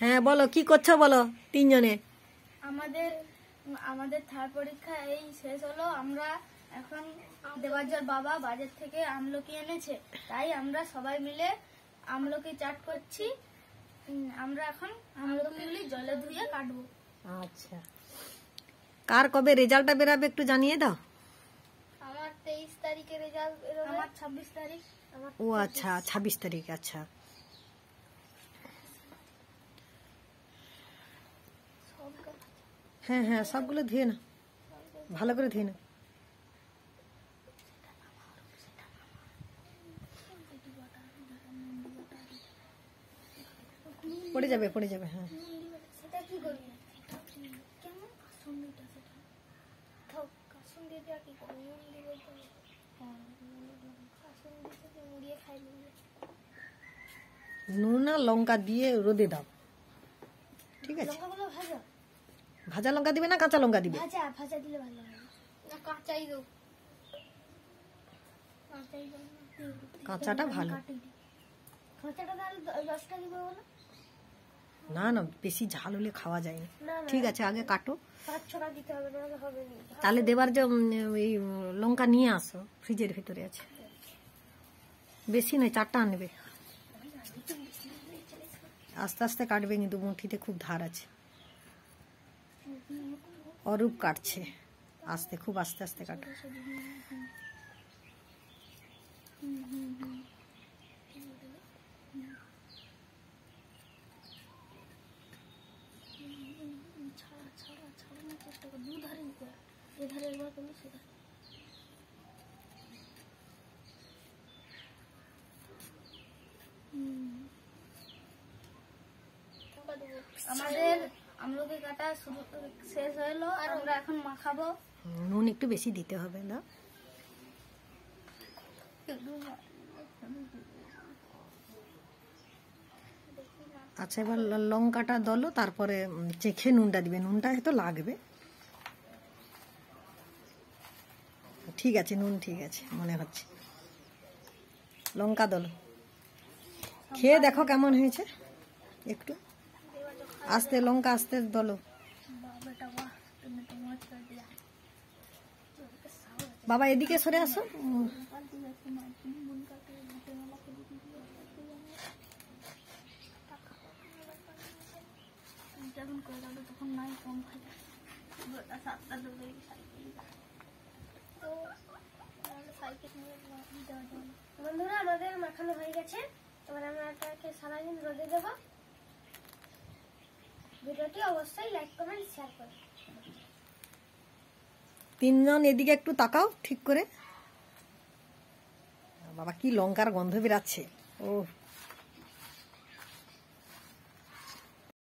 হ্যাঁ বলো, কি করছো বলো তিনজনে। আমাদের আমাদের থার্ড পরীক্ষা এই শেষ হলো। আমরা এখন দেবাজ্জল বাবা বাজার থেকে আমলকি এনেছে, তাই আমরা সবাই মিলে আমলকি চাট করছি। আমরা এখন আমলকিগুলি জলে ধুয়ে কাটবো। আচ্ছা, কার কবে রেজাল্টটা বেরাবে একটু জানিয়ে দাও। আমার 23 তারিখে রেজাল্ট বেরোবে। আমার 26 তারিখ। ও আচ্ছা, 26 তারিখ। আচ্ছা, হ্যাঁ হ্যাঁ সবগুলো ধুয়ে না, ভালো করে ধুয়ে না। পড়ে যাবে পড়ে যাবে। হ্যাঁ সেটা কি করবি? কেমন কাসুন্দিটা সেটা থাক, কাসুন্দিটা কি করবি? নুন দিবে তো। হ্যাঁ কাসুন্দিটা মুড়িয়ে খাই নিলে। নুন আর লঙ্কা দিয়ে রোদে দাও, ঠিক আছে? লঙ্কাগুলো ভাজা ভাজা লঙ্কা দিবে না কাঁচা লঙ্কা দিবে? ভাজা ভাজা দিলে ভালো হবে। না কাঁচাই দাও, কাঁচাই দাও। কাঁচাটা ভালো। কাঁচাটা তাহলে 10টা দিব বলো? না না, বেশি ঝাল হলে খাওয়া যায় না। না ঠিক আছে, আগে কাটো। 5-6টা দিতে হবে, নাহলে হবে না। তাহলে দেবার যে ওই লঙ্কা নিয়ে আসো, ফ্রিজের ভিতরে আছে। বেশি নয়, 4টা আনবে। আস্তে আস্তে কাটবে, কিন্তু মুঠিতে খুব ধার আছে। অরূপ কাটছে, আস্তে, খুব আস্তে আস্তে কাটো। আমাদের আমলকি কাটা শুরু শেষ হলো, আর আমরা এখন মাখাবো। নুন একটু বেশি দিতে হবে না? আচ্ছা, এবার লঙ্কাটা দলো, তারপরে চেখে নুনটা দিবে। নুনটা হয়তো লাগবে। ঠিক আছে, নুন ঠিক আছে মনে হচ্ছে। লঙ্কা দলো, খেয়ে দেখো কেমন হয়েছে। একটু আস্তে, লঙ্কা আস্তে দলো। বাবা এদিকে সরে আসো। তখন নাই কম খাই। বন্ধুরা, আমাদের মাখানো হয়ে গেছে। এবার আমরা এটাকে সারাদিন রোদে দেবো। ভিডিওটি অবশ্যই লাইক কমেন্ট শেয়ার করুন। তিনজন এদিকে একটু তাকাও ঠিক করে। বাবা কি লঙ্কার গন্ধ বেরাচ্ছে। ও